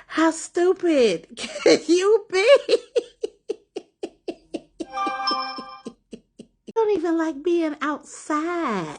How stupid can you be? I don't even like being outside.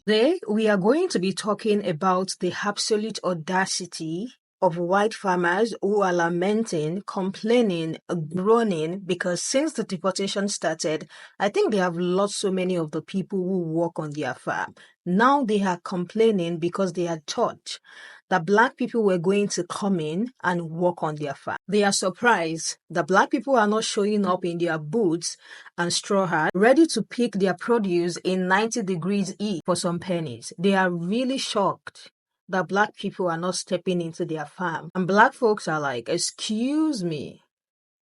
Today, we are going to be talking about the absolute audacity of white farmers who are lamenting, complaining, groaning because since the deportation started, I think they have lost so many of the people who work on their farm. Now they are complaining because they are taught that black people were going to come in and work on their farm. They are surprised that black people are not showing up in their boots and straw hats, ready to pick their produce in 90 degrees heat for some pennies. They are really shocked that black people are not stepping into their farm. And black folks are like, excuse me,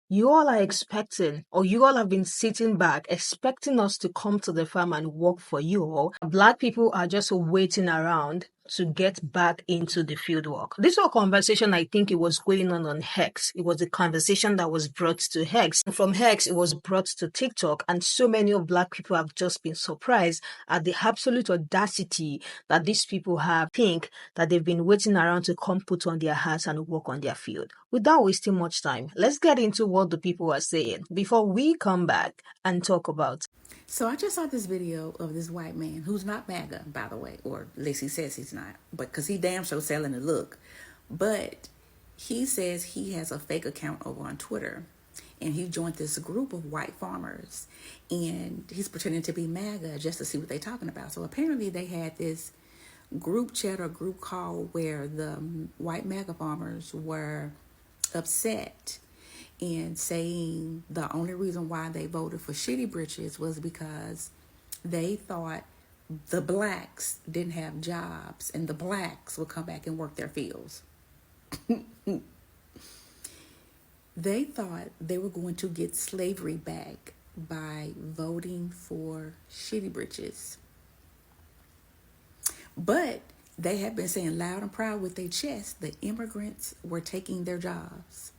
you all are expecting, or you all have been sitting back expecting us to come to the farm and work for you all. Black people are just waiting around to get back into the field work. This whole conversation, I think it was going on Hex. It was a conversation that was brought to Hex. From Hex, it was brought to TikTok, and so many of black people have just been surprised at the absolute audacity that these people have. Think that they've been waiting around to come put on their hats and work on their field. Without wasting much time, let's get into what the people are saying before we come back and talk about. So I just saw this video of this white man who's not MAGA, by the way, or at least he says he's not, but because he damn sure selling the look. But he says he has a fake account over on Twitter, and he joined this group of white farmers, and he's pretending to be MAGA just to see what they're talking about. So apparently they had this group chat or group call where the white MAGA farmers were upset and saying the only reason why they voted for shitty britches was because they thought the blacks didn't have jobs and the blacks would come back and work their fields. They thought they were going to get slavery back by voting for shitty britches. But they have been saying loud and proud with their chest that immigrants were taking their jobs.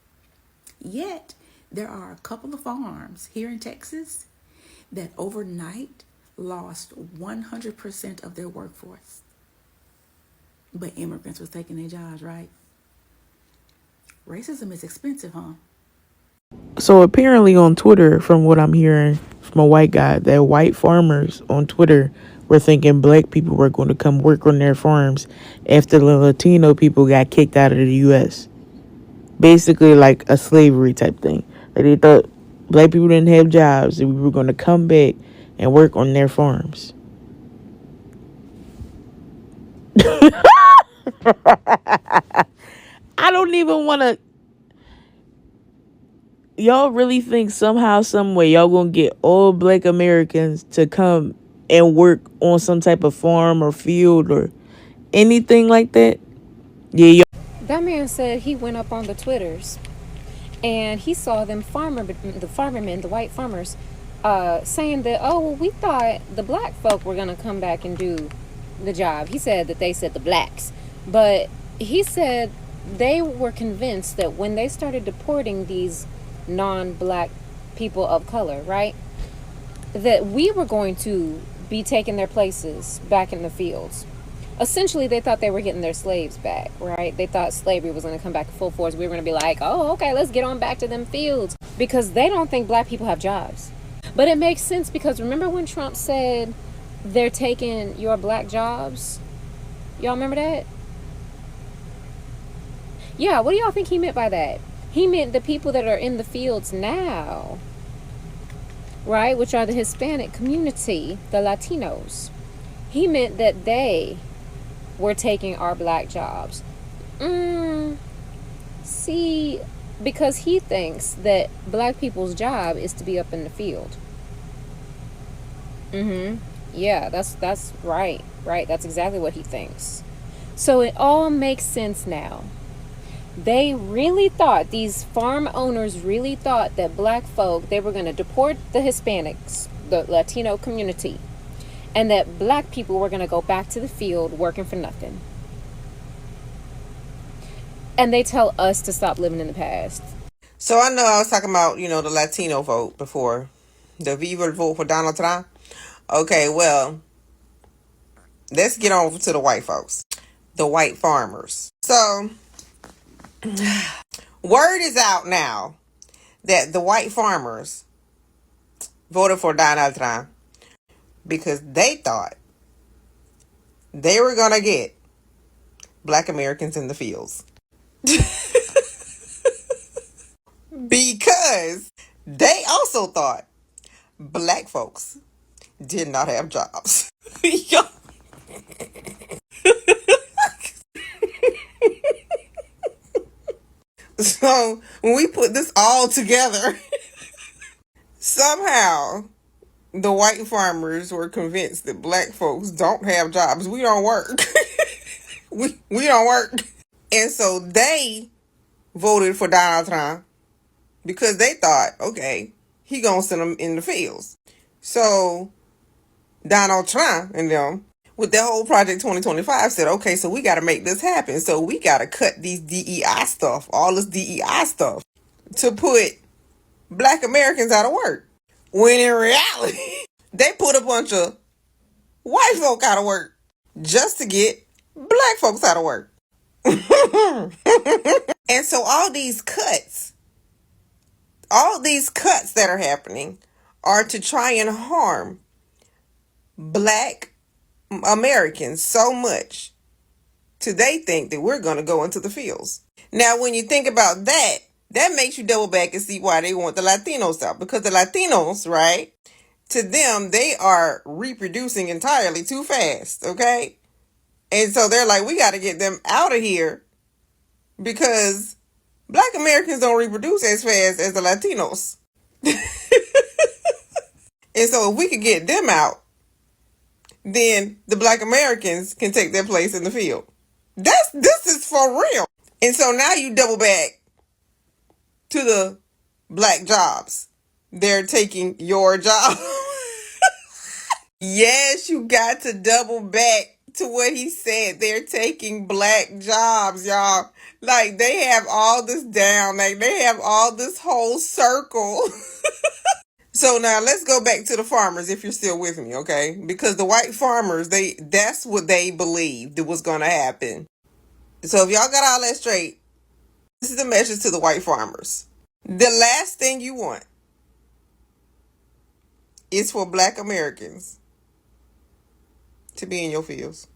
Yet, there are a couple of farms here in Texas that overnight lost 100% of their workforce. But immigrants was taking their jobs, right? Racism is expensive, huh? So apparently on Twitter, from what I'm hearing from a white guy, that white farmers on Twitter were thinking black people were going to come work on their farms after the Latino people got kicked out of the U.S. Basically like a slavery type thing. Like they thought black people didn't have jobs and we were going to come back and work on their farms. I don't even want to. Y'all really think somehow, some way, y'all gonna get all black Americans to come and work on some type of farm or field or anything like that? Yeah, That man said he went up on the Twitters and he saw the white farmers, saying that, oh, well, we thought the black folk were going to come back and do the job. He said that they said the blacks. But he said they were convinced that when they started deporting these non-black people of color, right, that we were going to be taking their places back in the fields. Essentially, they thought they were getting their slaves back, right? They thought slavery was going to come back full force. We were going to be like, oh, okay, let's get on back to them fields. Because they don't think black people have jobs. But it makes sense because remember when Trump said they're taking your black jobs? Y'all remember that? Yeah, what do y'all think he meant by that? He meant the people that are in the fields now, right? Which are the Hispanic community, the Latinos. He meant that they were taking our black jobs. See, because he thinks that black people's job is to be up in the field. Yeah, that's right. That's exactly what he thinks. So it all makes sense now. They really thought, these farm owners really thought that black folk, they were going to deport the Hispanics, the Latino community, and that black people were going to go back to the field working for nothing. And they tell us to stop living in the past. So I know I was talking about, the Latino vote before. The Viva vote for Donald Trump. Okay, well, let's get on to the white folks. The white farmers. So, word is out now that the white farmers voted for Donald Trump because they thought they were going to get Black Americans in the fields. Because they also thought Black folks did not have jobs. So when we put this all together, somehow the white farmers were convinced that Black folks don't have jobs. We don't work. we don't work. And so they voted for Donald Trump because they thought, okay, he gonna send them in the fields. So Donald Trump and them, with their whole Project 2025, said, okay, so we got to make this happen. So we got to cut these DEI stuff, all this DEI stuff, to put Black Americans out of work. When in reality, they put a bunch of white folk out of work just to get Black folks out of work. And so all these cuts that are happening are to try and harm Black Americans so much till they think that we're going to go into the fields. Now, when you think about that, that makes you double back and see why they want the Latinos out. Because the Latinos, right, to them, they are reproducing entirely too fast, okay? And so they're like, we got to get them out of here because Black Americans don't reproduce as fast as the Latinos. And so if we could get them out, then the Black Americans can take their place in the field. This is for real. And so now you double back to the Black jobs. They're taking your job. Yes, you got to double back to what he said. They're taking Black jobs, y'all. Like, they have all this down. Like, they have all this whole circle. So now let's go back to the farmers if you're still with me, okay? Because the white farmers, that's what they believed was going to happen. So if y'all got all that straight, this is the message to the white farmers. The last thing you want is for Black Americans to be in your fields.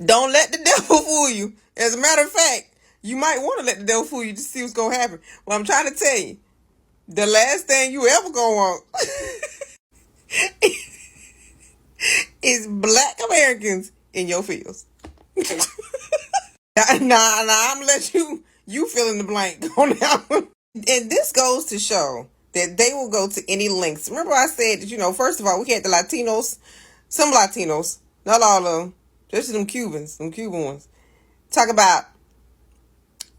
Don't let the devil fool you. As a matter of fact, you might want to let the devil fool you to see what's going to happen. Well, I'm trying to tell you, the last thing you ever going to want is Black Americans in your fields. Nah, I'm going to let you fill in the blank on that one. And this goes to show that they will go to any lengths. Remember I said that, first of all, we had the Latinos, some Latinos, not all of them, just them Cuban ones, talk about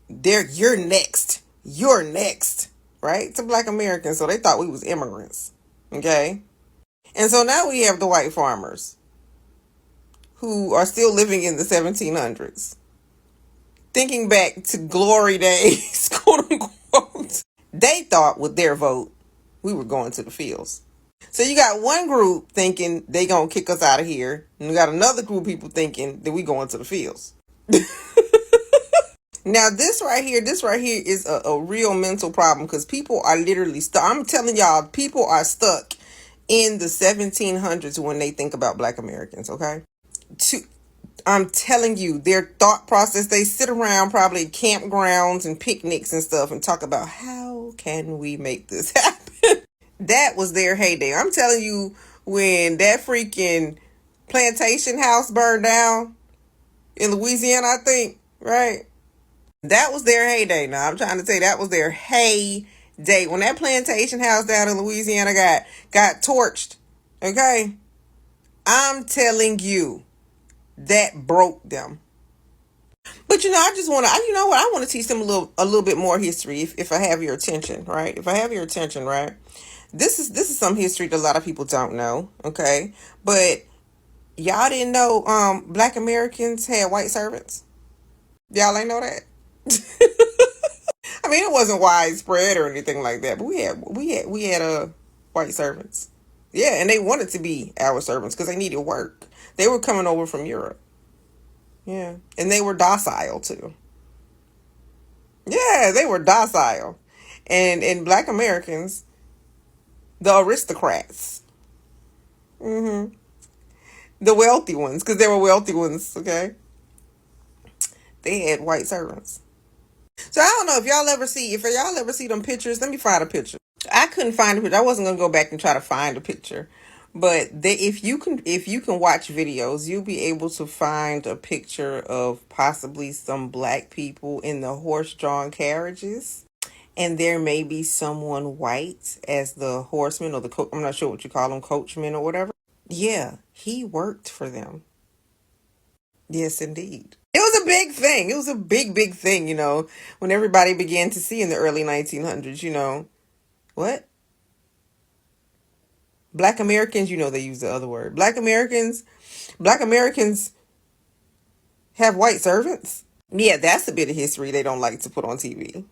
you're next, right? To Black Americans. So they thought we was immigrants, okay? And so now we have the white farmers who are still living in the 1700s, thinking back to glory days, quote unquote. They thought with their vote, we were going to the fields. So you got one group thinking they gonna kick us out of here, and you got another group of people thinking that we going to the fields. Now this right here is a real mental problem because people are literally stuck. I'm telling y'all, people are stuck in the 1700s when they think about Black Americans, okay? I'm telling you, their thought process, they sit around probably campgrounds and picnics and stuff and talk about how can we make this happen? That was their heyday. I'm telling you, when that freaking plantation house burned down in Louisiana, I think, right? That was their heyday. Now, I'm trying to say that was their heyday. When that plantation house down in Louisiana got torched, okay? I'm telling you, that broke them. But I just want to. You know what? I want to teach them a little bit more history if I have your attention, right? If I have your attention, right? This is some history that a lot of people don't know. Okay, but y'all didn't know Black Americans had white servants. Y'all ain't know that. I mean, it wasn't widespread or anything like that, but we had white servants. Yeah, and they wanted to be our servants because they needed work. They were coming over from Europe. Yeah, and they were docile too. Yeah, they were docile, and Black Americans, the aristocrats, mm-hmm. The wealthy ones, because there were wealthy ones. Okay, they had white servants. So I don't know if y'all ever see them pictures. Let me find a picture. I couldn't find a picture. I wasn't gonna go back and try to find a picture, but if you can watch videos, you'll be able to find a picture of possibly some Black people in the horse-drawn carriages, and there may be someone white as the horseman or the coach. I'm not sure what you call them, coachman or whatever. Yeah, he worked for them. Yes, indeed. It was a big thing. It was a big thing, when everybody began to see in the early 1900s, what? Black Americans, they use the other word. Black Americans have white servants. Yeah, that's a bit of history they don't like to put on TV.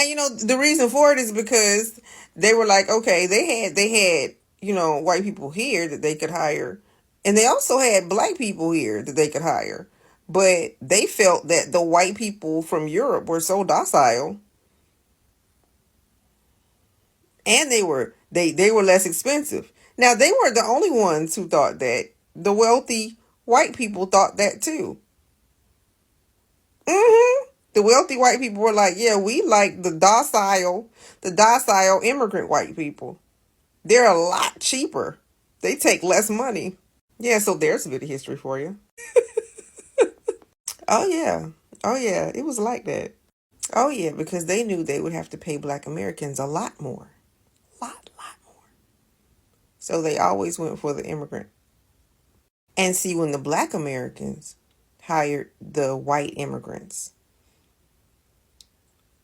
And the reason for it is because they were like, okay, they had white people here that they could hire, and they also had Black people here that they could hire. But they felt that the white people from Europe were so docile, and they were less expensive. Now, they weren't the only ones who thought that. The wealthy white people thought that too. The wealthy white people were like, yeah, we like the docile immigrant white people. They're a lot cheaper. They take less money. Yeah, so there's a bit of history for you. Oh yeah. Oh yeah, it was like that. Oh yeah, because they knew they would have to pay Black Americans a lot more. Lot more. So they always went for the immigrant. And see, when the Black Americans hired the white immigrants,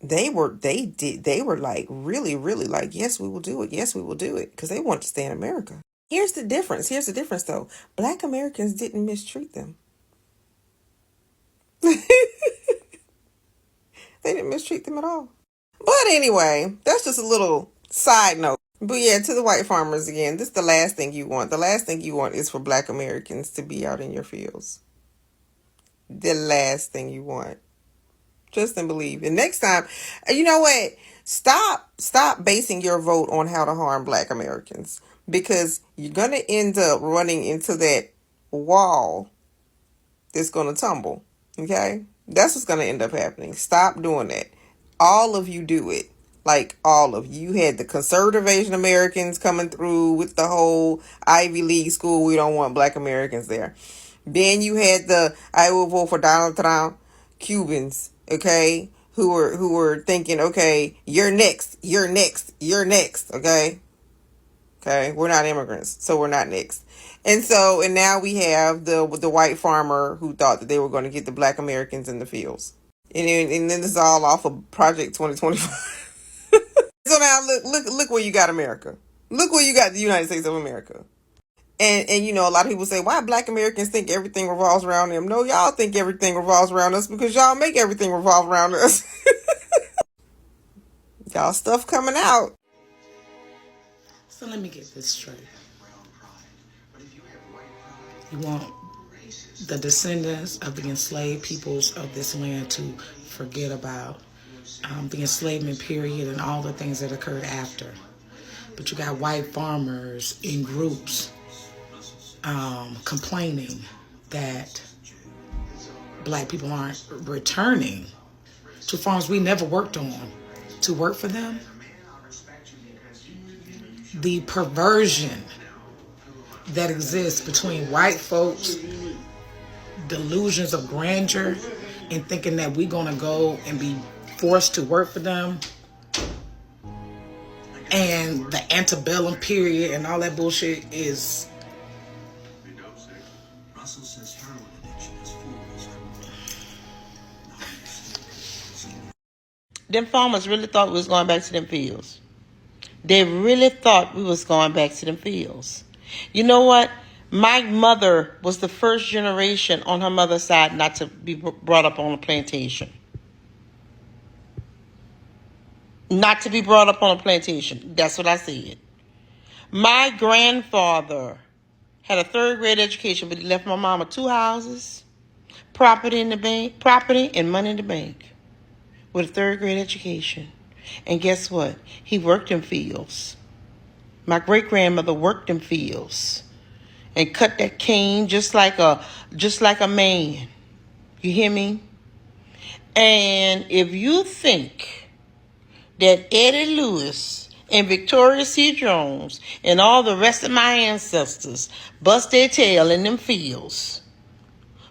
they were like really like, yes, we will do it. Yes, we will do it. Because they want to stay in America. Here's the difference. Here's the difference though. Black Americans didn't mistreat them. They didn't mistreat them at all. But anyway, that's just a little side note. But yeah, to the white farmers again, this is the last thing you want. The last thing you want is for Black Americans to be out in your fields. The last thing you want. Trust and believe. And next time, you know what? Stop basing your vote on how to harm Black Americans, because you're going to end up running into that wall that's going to tumble. Okay? That's what's going to end up happening. Stop doing that. All of you do it. Like, all of you. You had the conservative Asian Americans coming through with the whole Ivy League school. We don't want Black Americans there. Then you had the I will vote for Donald Trump Cubans, okay, who were thinking, okay, you're next, okay? Okay, we're not immigrants, so we're not next. And now we have the white farmer who thought that they were going to get the Black Americans in the fields. And then this is all off of Project 2025. So now look where you got America. Look where you got the United States of America. And a lot of people say, why Black Americans think everything revolves around them? No, y'all think everything revolves around us because y'all make everything revolve around us. Y'all stuff coming out. So let me get this straight. You want the descendants of the enslaved peoples of this land to forget about the enslavement period and all the things that occurred after. But you got white farmers in groups complaining that Black people aren't returning to farms we never worked on to work for them. The perversion that exists between white folks' delusions of grandeur and thinking that we're going to go and be forced to work for them, and the antebellum period and all that bullshit is Them farmers really thought we was going back to them fields. They really thought we was going back to them fields. You know what? My mother was the first generation on her mother's side not to be brought up on a plantation. Not to be brought up on a plantation. That's what I said. My grandfather had a third grade education, but he left my mama 2 houses, property in the bank, property and money in the bank, with a third grade education. And guess what? He worked in fields. My great grandmother worked in fields and cut that cane just like a man. You hear me? And if you think that Eddie Lewis and Victoria C. Jones and all the rest of my ancestors bust their tail in them fields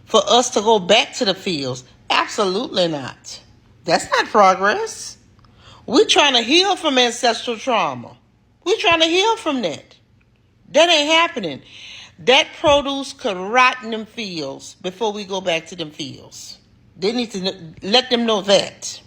for us to go back to the fields, absolutely not. That's not progress. We're trying to heal from ancestral trauma. We're trying to heal from that. That ain't happening. That produce could rot in them fields before we go back to them fields. They need to let them know that.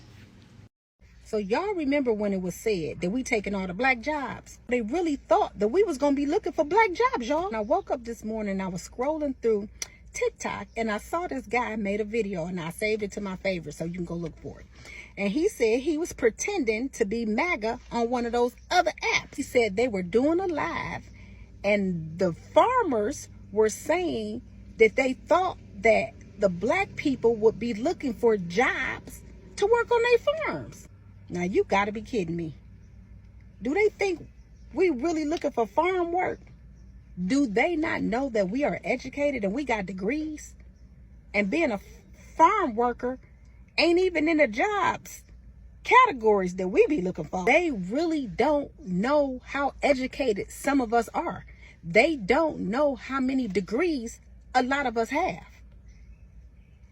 So y'all remember when it was said that we taking all the black jobs? They really thought that we was going to be looking for black jobs, y'all. And I woke up this morning, I was scrolling through TikTok, and I saw this guy made a video, and I saved it to my favorite, so you can go look for it. And he said he was pretending to be MAGA on one of those other apps. He said they were doing a live, and the farmers were saying that they thought that the black people would be looking for jobs to work on their farms. Now, you got to be kidding me. Do they think we really looking for farm work? Do they not know that we are educated and we got degrees? And being a farm worker ain't even in the jobs categories that we be looking for. They really don't know how educated some of us are. They don't know how many degrees a lot of us have.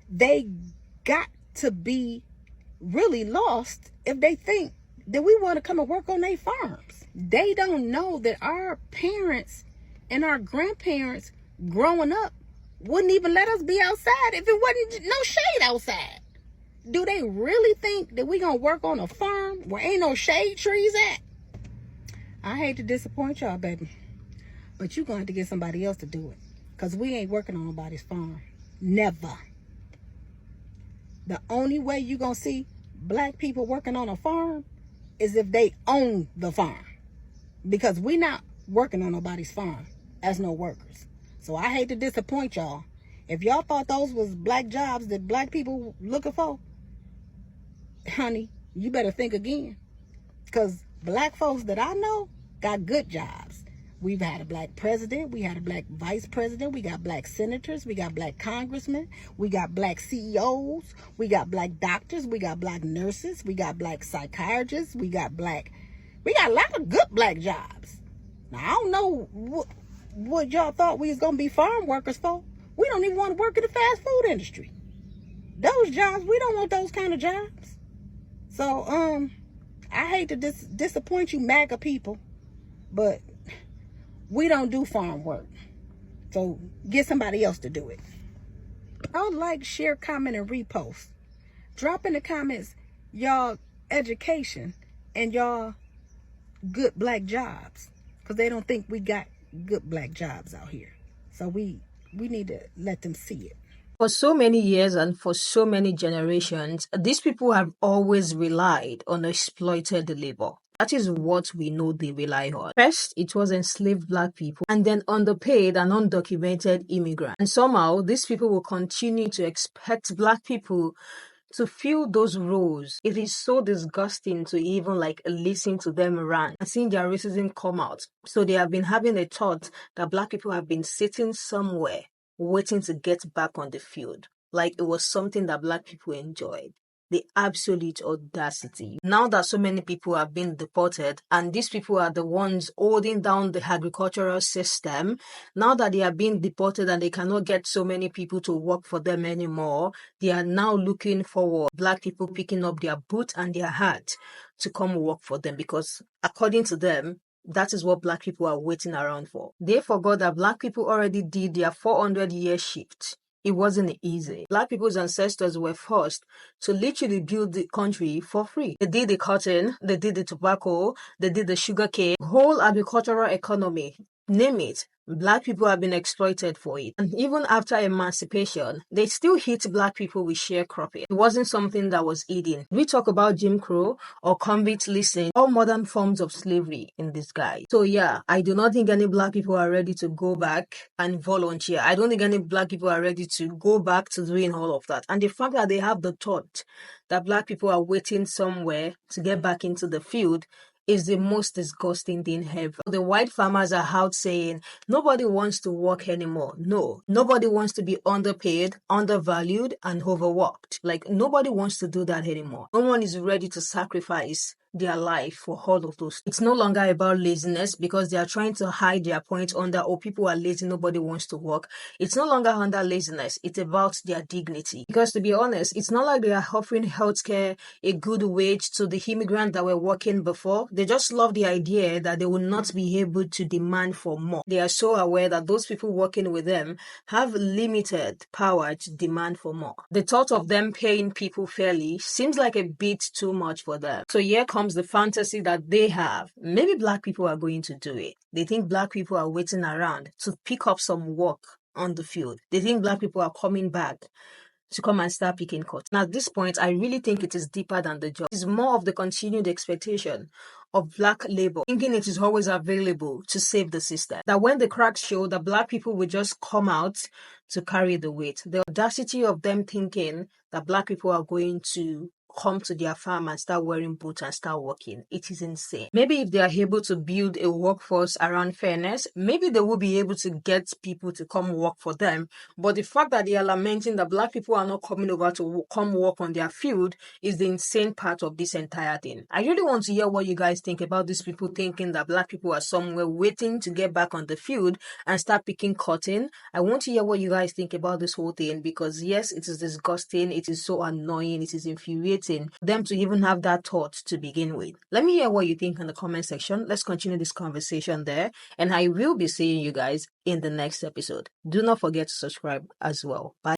They got to be really lost if they think that we want to come and work on their farms. They don't know that our parents and our grandparents growing up wouldn't even let us be outside if it wasn't no shade outside. Do they really think that we gonna work on a farm where ain't no shade trees at? I hate to disappoint y'all, baby, but you're gonna have to get somebody else to do it, because we ain't working on nobody's farm. Never. The only way you gonna see black people working on a farm is if they own the farm, because we not working on nobody's farm as no workers. So I hate to disappoint y'all. If y'all thought those was black jobs that black people looking for, honey, you better think again, because black folks that I know got good jobs. We've had a black president, we had a black vice president, we got black senators, we got black congressmen, we got black CEOs, we got black doctors, we got black nurses, we got black psychiatrists, we got a lot of good black jobs. Now, I don't know what y'all thought we was gonna be farm workers for. We don't even want to work in the fast food industry. Those jobs, we don't want those kind of jobs. So, I hate to disappoint you MAGA people, but we don't do farm work. So get somebody else to do it. I'll like, share, comment, and repost. Drop in the comments y'all education and y'all good black jobs, because they don't think we got good black jobs out here. So we need to let them see it. For so many years and for so many generations, these people have always relied on exploited labor. That is what we know they rely on. First, it was enslaved black people, and then underpaid and undocumented immigrants. And somehow, these people will continue to expect black people to fill those roles. It is so disgusting to even listen to them rant and seeing their racism come out. So they have been having a thought that black people have been sitting somewhere waiting to get back on the field. Like it was something that black people enjoyed. The absolute audacity. Now that so many people have been deported, and these people are the ones holding down the agricultural system, now that they are being deported and they cannot get so many people to work for them anymore, they are now looking forward, black people picking up their boot and their hat to come work for them, because according to them, that is what black people are waiting around for. They forgot that black people already did their 400-year shift It wasn't easy. Black people's ancestors were forced to literally build the country for free. They did the cotton, they did the tobacco, they did the sugar cane, whole agricultural economy, name it. Black people have been exploited for it. And even after emancipation, they still hit black people with sharecropping. It wasn't something that was hidden. We talk about Jim Crow or convict leasing, all modern forms of slavery in disguise. So yeah, I do not think any black people are ready to go back and volunteer. I don't think any black people are ready to go back to doing all of that. And the fact that they have the thought that black people are waiting somewhere to get back into the field is the most disgusting thing ever. The white farmers are out saying nobody wants to work anymore. No, nobody wants to be underpaid, undervalued, and overworked. Like, nobody wants to do that anymore. No one is ready to sacrifice their life for all of those. It's no longer about laziness because they are trying to hide their point under, oh, people are lazy, nobody wants to work. It's no longer under laziness. It's about their dignity. Because to be honest, it's not like they are offering healthcare, a good wage to the immigrants that were working before. They just love the idea that they will not be able to demand for more. They are so aware that those people working with them have limited power to demand for more. The thought of them paying people fairly seems like a bit too much for them. So here comes the fantasy that they have. Maybe black people are going to do it. They think black people are waiting around to pick up some work on the field. They think black people are coming back to come and start picking cotton. At this point, I really think it is deeper than the job. It is more of the continued expectation of black labor, thinking it is always available to save the system. That when the cracks show, that black people will just come out to carry the weight. The audacity of them thinking that black people are going to come to their farm and start wearing boots and start working. It is insane. Maybe if they are able to build a workforce around fairness, maybe they will be able to get people to come work for them. But the fact that they are lamenting that black people are not coming over to come work on their field is the insane part of this entire thing. I really want to hear what you guys think about these people thinking that black people are somewhere waiting to get back on the field and start picking cotton. I want to hear what you guys think about this whole thing because yes, it is disgusting, it is so annoying, it is infuriating them to even have that thought to begin with. Let me hear what you think in the comment section. Let's continue this conversation there, and I will be seeing you guys in the next episode. Do not forget to subscribe as well. Bye.